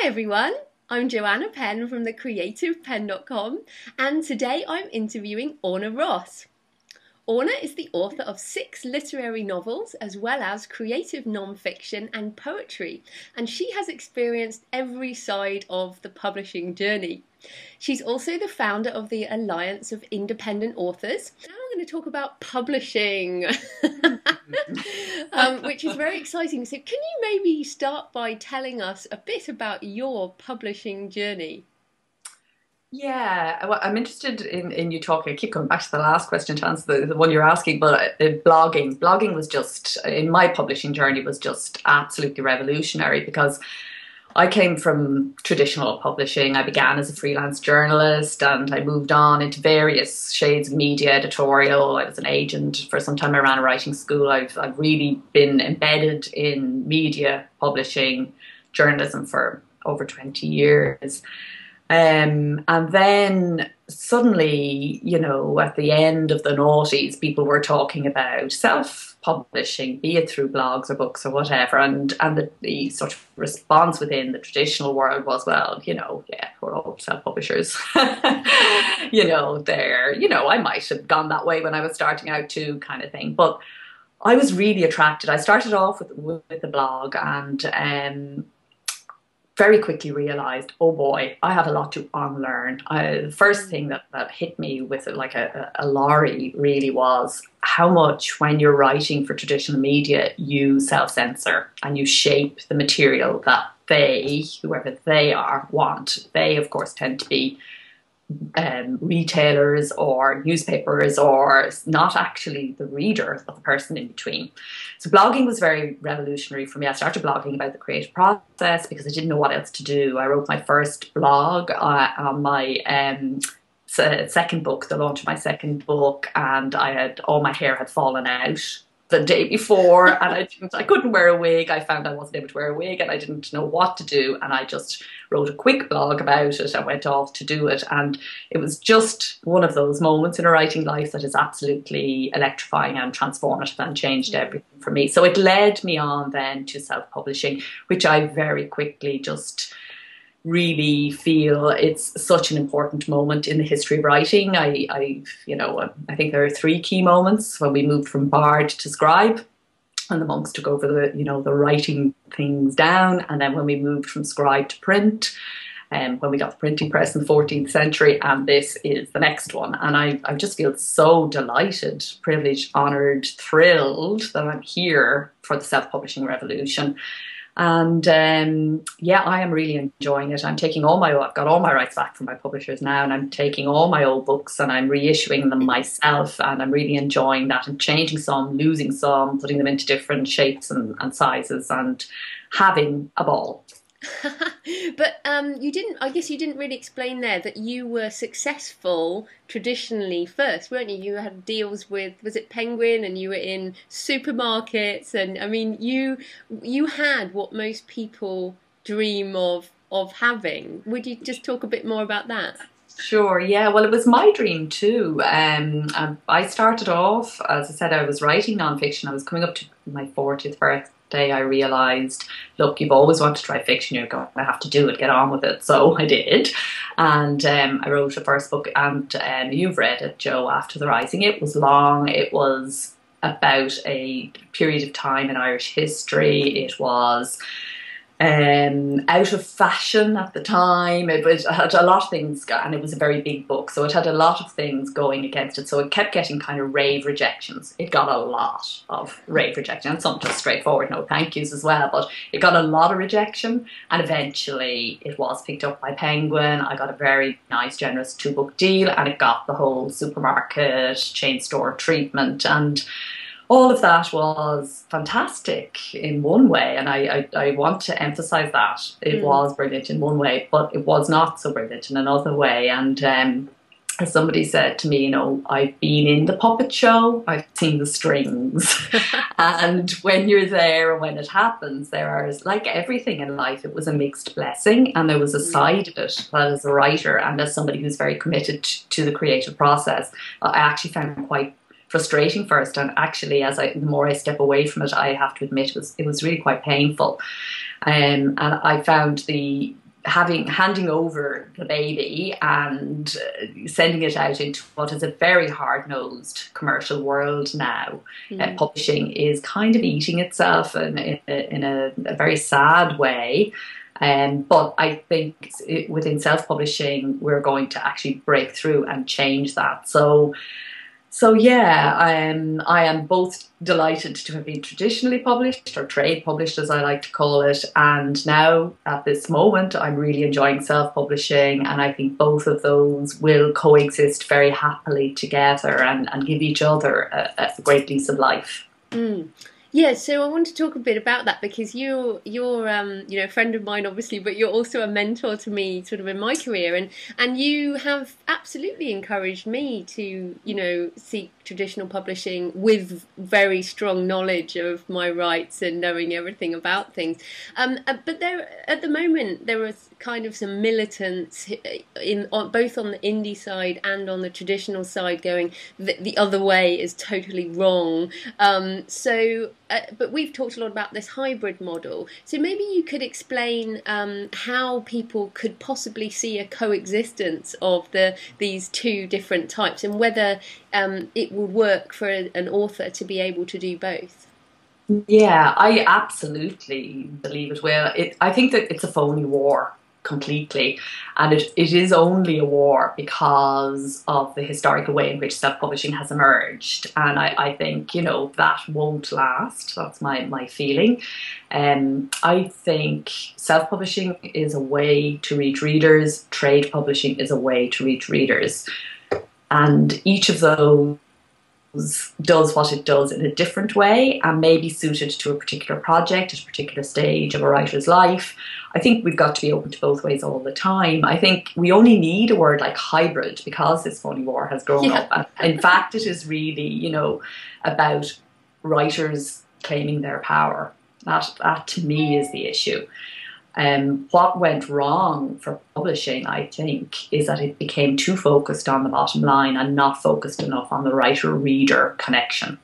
Hi everyone, I'm Joanna Penn from thecreativepenn.com and today I'm interviewing Orna Ross. Orna is the author of 6 literary novels as well as creative non-fiction and poetry, and she has experienced every side of the publishing journey. She's also the founder of the Alliance of Independent Authors. Now I'm going to talk about publishing, which is very exciting. So can you maybe start by telling us a bit about your publishing journey? Yeah, well, I'm interested in you talking. I keep coming back to the last question to answer the one you're asking, but blogging. Blogging was just, in my publishing journey, was just absolutely revolutionary because I came from traditional publishing. I began as a freelance journalist and I moved on into various shades of media, editorial. I was an agent. For some time I ran a writing school. I've really been embedded in media, publishing, journalism for over 20 years. And then suddenly, at the end of the noughties, people were talking about self-publishing, be it through blogs or books or whatever. And the sort of response within the traditional world was, well, yeah, we're all self-publishers. I might have gone that way when I was starting out too, kind of thing. But I was really attracted. I started off with the blog and very quickly realized, oh boy, I have a lot to unlearn. The first thing that hit me with it like a lorry really was how much when you're writing for traditional media, you self-censor and you shape the material that they, whoever they are, want. They, of course, tend to be retailers or newspapers or not actually the reader, but the person in between. So blogging was very revolutionary for me. I started blogging about the creative process because I didn't know what else to do. I wrote my first blog on my second book, the launch of my second book, and all my hair had fallen out the day before and I couldn't wear a wig. I found I wasn't able to wear a wig and I didn't know what to do, and I just wrote a quick blog about it. I went off to do it, and it was just one of those moments in a writing life that is absolutely electrifying and transformative and changed everything for me. So it led me on then to self-publishing, which I very quickly just really feel it's such an important moment in the history of writing. I think there are 3 key moments: when we moved from Bard to Scribe, and the monks took over the writing things down, and then when we moved from Scribe to print, and when we got the printing press in the 14th century, and this is the next one. And I just feel so delighted, privileged, honoured, thrilled that I'm here for the self-publishing revolution. And I am really enjoying it. I've got all my rights back from my publishers now, and I'm taking all my old books and I'm reissuing them myself, and I'm really enjoying that and changing some, losing some, putting them into different shapes and sizes, and having a ball. But I guess you didn't really explain there that you were successful traditionally first, weren't you? You had deals with, was it Penguin, and you were in supermarkets, and I mean you had what most people dream of having. Would you just talk a bit more about that? Sure, yeah. Well, it was my dream too. I started off, as I said, I was writing nonfiction. I was coming up to my 40th birthday. I realised, look, you've always wanted to write fiction, you're going to have to do it, get on with it. So I did. And I wrote a first book, and you've read it, Joe, After the Rising. It was long. It was about a period of time in Irish history. It was out of fashion at the time. It had a lot of things, and it was a very big book, so it had a lot of things going against it. So it kept getting kind of rave rejections. It got a lot of rave rejection, and some just straightforward no thank yous as well. But it got a lot of rejection, and eventually it was picked up by Penguin. I got a very nice, generous 2-book deal, and it got the whole supermarket chain store treatment, and all of that was fantastic in one way, and I want to emphasise that. It was brilliant in one way, but it was not so brilliant in another way. And as somebody said to me, I've been in the puppet show, I've seen the strings. And when you're there and when it happens, there is, like everything in life, it was a mixed blessing, and there was a side of it that as a writer and as somebody who's very committed to the creative process, I actually found quite frustrating first, and actually the more I step away from it, I have to admit it was really quite painful. And I found the handing over the baby and sending it out into what is a very hard-nosed commercial world now. Publishing is kind of eating itself in a very sad way. But I think within self-publishing, we're going to actually break through and change that. So yeah, I am both delighted to have been traditionally published, or trade published as I like to call it, and now at this moment I'm really enjoying self-publishing, and I think both of those will coexist very happily together and give each other a great lease of life. Yeah, so I want to talk a bit about that, because you're a friend of mine, obviously, but you're also a mentor to me, sort of in my career, and you have absolutely encouraged me to seek traditional publishing with very strong knowledge of my rights and knowing everything about things. But at the moment there are kind of some militants both on the indie side and on the traditional side going the other way is totally wrong. But we've talked a lot about this hybrid model. So maybe you could explain how people could possibly see a coexistence of these two different types, and whether it would work for an author to be able to do both. Yeah, I absolutely believe it will. I think that it's a phony war completely, and it is only a war because of the historical way in which self-publishing has emerged, and I think that won't last. That's my feeling. I think self-publishing is a way to reach readers, trade publishing is a way to reach readers, and each of those does what it does in a different way and may be suited to a particular project at a particular stage of a writer's life. I think we've got to be open to both ways all the time. I think we only need a word like hybrid because this phony war has grown up. And in fact, it is really, about writers claiming their power. That to me is the issue. What went wrong for publishing, I think, is that it became too focused on the bottom line and not focused enough on the writer-reader connection.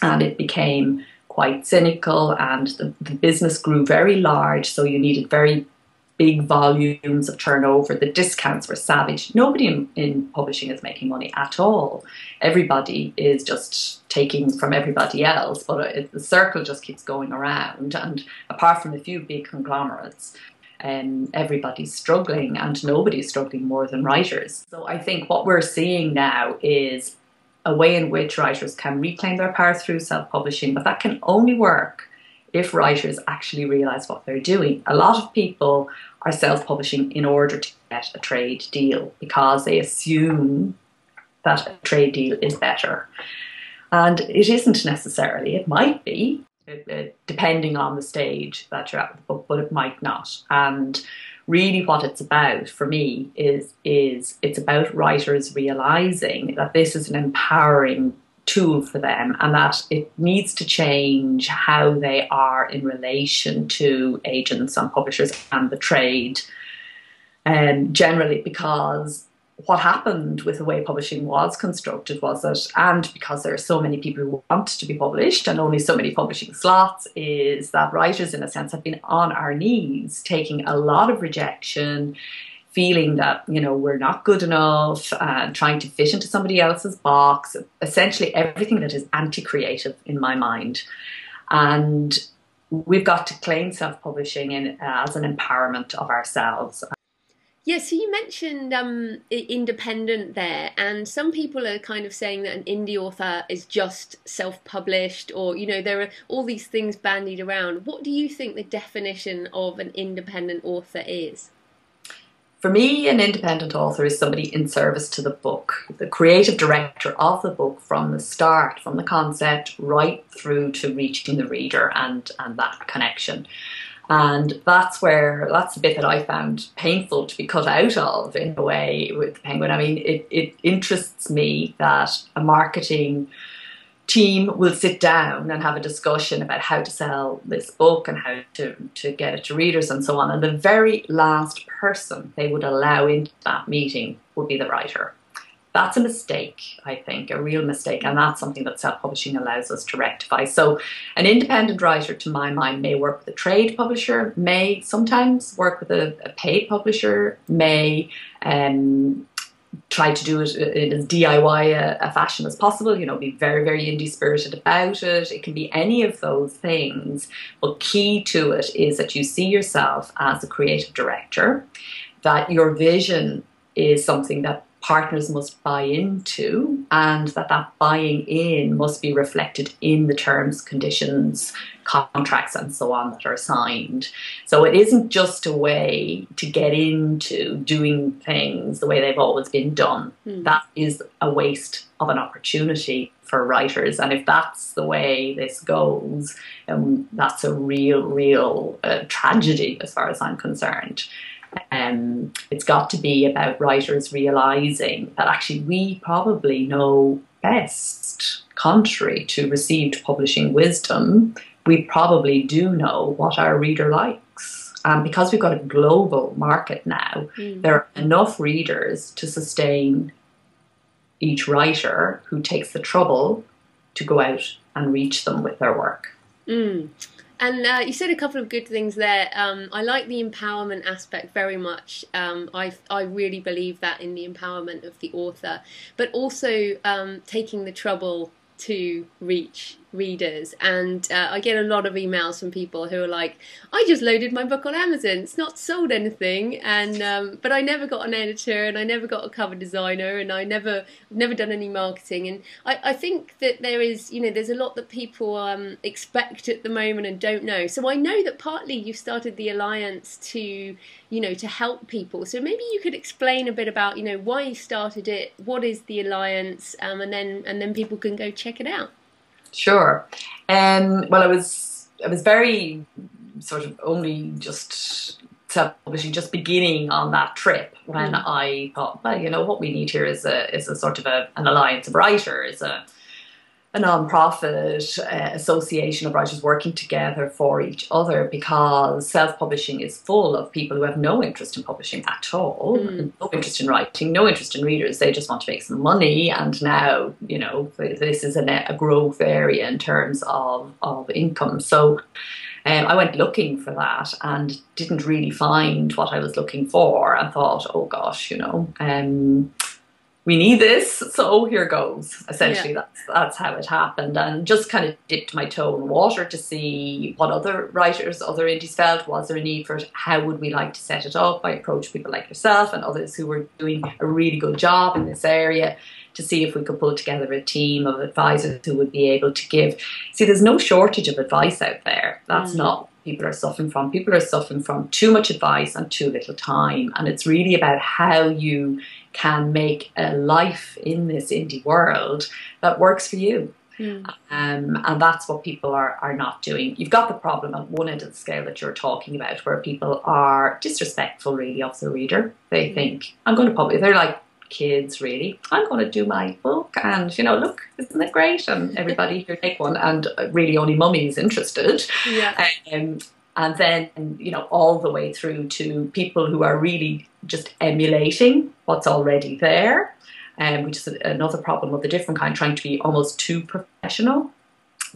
And it became quite cynical, and the business grew very large, so you needed very big volumes of turnover. The discounts were savage. Nobody in publishing is making money at all. Everybody is just taking from everybody else, but the circle just keeps going around. And apart from a few big conglomerates, everybody's struggling, and nobody's struggling more than writers. So I think what we're seeing now is a way in which writers can reclaim their power through self-publishing, but that can only work if writers actually realise what they're doing. A lot of people are self-publishing in order to get a trade deal because they assume that a trade deal is better. And it isn't necessarily. It might be, depending on the stage that you're at with the book, but it might not. And really what it's about for me is it's about writers realising that this is an empowering tool for them, and that it needs to change how they are in relation to agents and publishers and the trade, generally, because what happened with the way publishing was constructed was that, and because there are so many people who want to be published and only so many publishing slots, is that writers in a sense have been on our knees taking a lot of rejection, feeling that we're not good enough, trying to fit into somebody else's box, essentially everything that is anti-creative in my mind. And we've got to claim self-publishing as an empowerment of ourselves. Yeah, so you mentioned independent there, and some people are kind of saying that an indie author is just self-published, or, there are all these things bandied around. What do you think the definition of an independent author is? For me, an independent author is somebody in service to the book, the creative director of the book from the start, from the concept right through to reaching the reader and that connection. And that's the bit that I found painful to be cut out of, in a way, with the Penguin. I mean, it interests me that a marketing team will sit down and have a discussion about how to sell this book and how to get it to readers and so on. And the very last person they would allow into that meeting would be the writer. That's a mistake, I think, a real mistake, and that's something that self-publishing allows us to rectify. So an independent writer, to my mind, may work with a trade publisher, may sometimes work with a paid publisher, may try to do it in as DIY a fashion as possible, you know, be very, very indie spirited about it. It can be any of those things, but key to it is that you see yourself as a creative director, that your vision is something that partners must buy into, and that buying in must be reflected in the terms, conditions, contracts and so on that are signed. So it isn't just a way to get into doing things the way they've always been done. That is a waste of an opportunity for writers, and if that's the way this goes, that's a real tragedy as far as I'm concerned. It's got to be about writers realising that actually we probably know best, contrary to received publishing wisdom. We probably do know what our reader likes. And because we've got a global market now, there are enough readers to sustain each writer who takes the trouble to go out and reach them with their work. And you said a couple of good things there. I like the empowerment aspect very much. I really believe that in the empowerment of the author, but also taking the trouble to reach readers. And I get a lot of emails from people who are like, I just loaded my book on Amazon, it's not sold anything, and but I never got an editor, and I never got a cover designer, and I never done any marketing. And I think that there is, you know, there's a lot that people expect at the moment and don't know. So I know that partly you started the Alliance to, you know, to help people. So maybe you could explain a bit about, you know, why you started it, what is the Alliance, and then people can go check it out. Sure. Well, I was very sort of only just self-publishing, just beginning on that trip when I thought, well, you know, what we need here is a sort of an alliance of writers, a non-profit association of writers working together for each other, because self-publishing is full of people who have no interest in publishing at all, no interest in writing, no interest in readers. They just want to make some money, and now, you know, this is a growth area in terms of income. So I went looking for that and didn't really find what I was looking for, and thought, oh gosh, you know, we need this, so here goes. Essentially, that's how it happened, and just kind of dipped my toe in the water to see what other writers, other indies felt. Was there a need for it? How would we like to set it up? I approached people like yourself and others who were doing a really good job in this area to see if we could pull together a team of advisors who would be able to give. See, there's no shortage of advice out there. That's not what people are suffering from. People are suffering from too much advice and too little time, and it's really about how you can make a life in this indie world that works for you. And that's what people are not doing. You've got the problem at one end of the scale that you're talking about, where people are disrespectful really of the reader. They think, I'm going to publish, they're like kids really, I'm going to do my book, and you know, look, isn't it great, and everybody here take one, and really only mummy is interested. And then, you know, all the way through to people who are really just emulating what's already there, which is another problem of a different kind, trying to be almost too professional.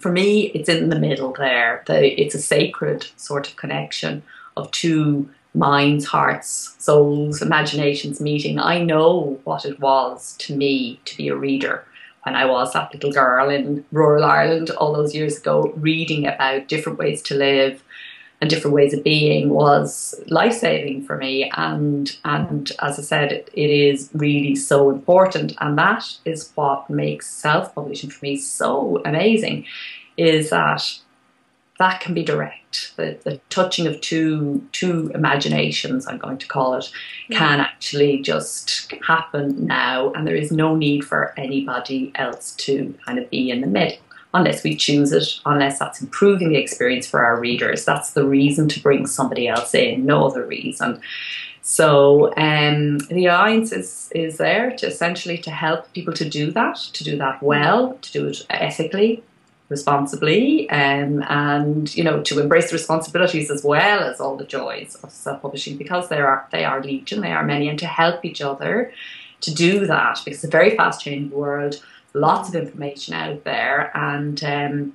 For me, it's in the middle there. It's a sacred sort of connection of two minds, hearts, souls, imaginations meeting. I know what it was to me to be a reader when I was that little girl in rural Ireland all those years ago. Reading about different ways to live and different ways of being was life-saving for me, and as I said, it is really so important, and that is what makes self-publishing for me so amazing, is that can be direct. The touching of two imaginations, I'm going to call it, can actually just happen now, and there is no need for anybody else to kind of be in the middle, unless we choose it, unless that's improving the experience for our readers. That's the reason to bring somebody else in, no other reason. So the Alliance is there to essentially to help people to do that well, to do it ethically, responsibly, and you know, to embrace the responsibilities as well as all the joys of self-publishing, because they are legion, they are many, and to help each other to do that, because it's a very fast-changing world, lots of information out there, and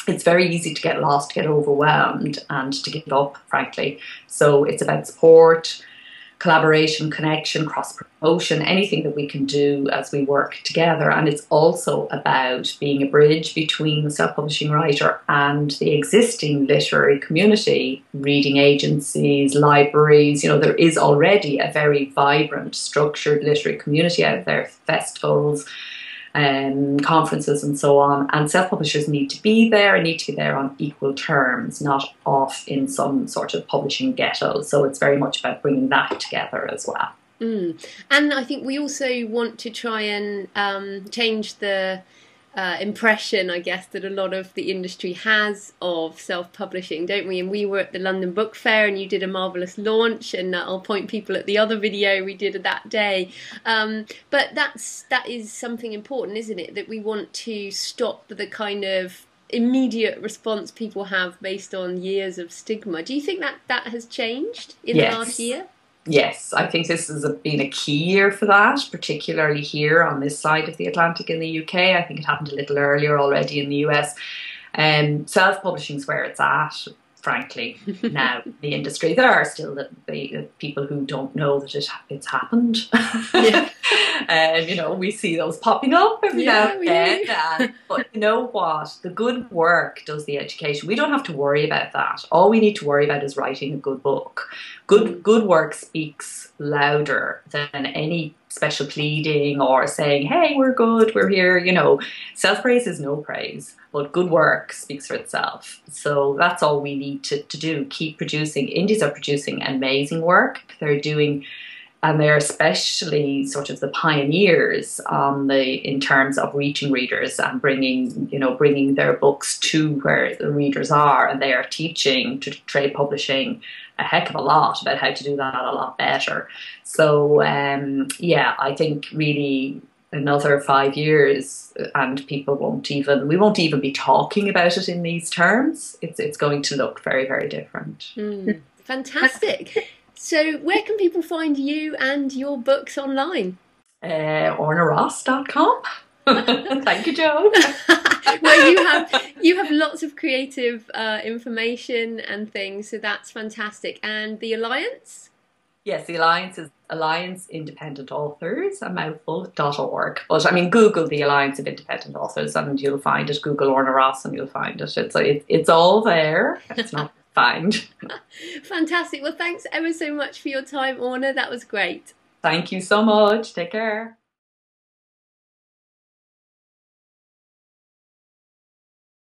it's very easy to get lost, to get overwhelmed, and to give up, frankly. So it's about support, collaboration, connection, cross-promotion, anything that we can do as we work together. And it's also about being a bridge between the self-publishing writer and the existing literary community, reading agencies, libraries. You know, there is already a very vibrant, structured literary community out there, festivals, conferences and so on, and self-publishers need to be there on equal terms, not off in some sort of publishing ghetto. So it's very much about bringing that together as well. And I think we also want to try and change the impression, I guess, that a lot of the industry has of self-publishing, don't we? And we were at the London Book Fair and you did a marvellous launch, and I'll point people at the other video we did that day. But that is something important, isn't it? That we want to stop the kind of immediate response people have based on years of stigma. Do you think that has changed in the last year? Yes, I think this has been a key year for that, particularly here on this side of the Atlantic in the UK. I think it happened a little earlier already in the US. Self-publishing is where it's at, frankly, now, the industry. There are still the people who don't know that it's happened. Yeah. And, you know, we see those popping up every now and then. But you know what? The good work does the education. We don't have to worry about that. All we need to worry about is writing a good book. Good work speaks louder than any special pleading or saying, hey, we're good, we're here. You know, self-praise is no praise, but good work speaks for itself. So that's all we need to do. Keep producing. Indies are producing amazing work. And they're especially sort of the pioneers in terms of reaching readers and bringing their books to where the readers are, and they are teaching to trade publishing a heck of a lot about how to do that a lot better. So I think really another 5 years and we won't even be talking about it in these terms. It's going to look very, very different. Fantastic. So where can people find you and your books online? OrnaRoss.com. Thank you, Jo. Well, you have lots of creative information and things, so that's fantastic. And the Alliance? Yes, the Alliance is Alliance Independent Authors, a mouthful.org. But I mean, Google the Alliance of Independent Authors and you'll find it. Google Orna Ross and you'll find it. It's all there. It's not find. Fantastic. Well, thanks ever so much for your time, Orna. That was great. Thank you so much. Take care.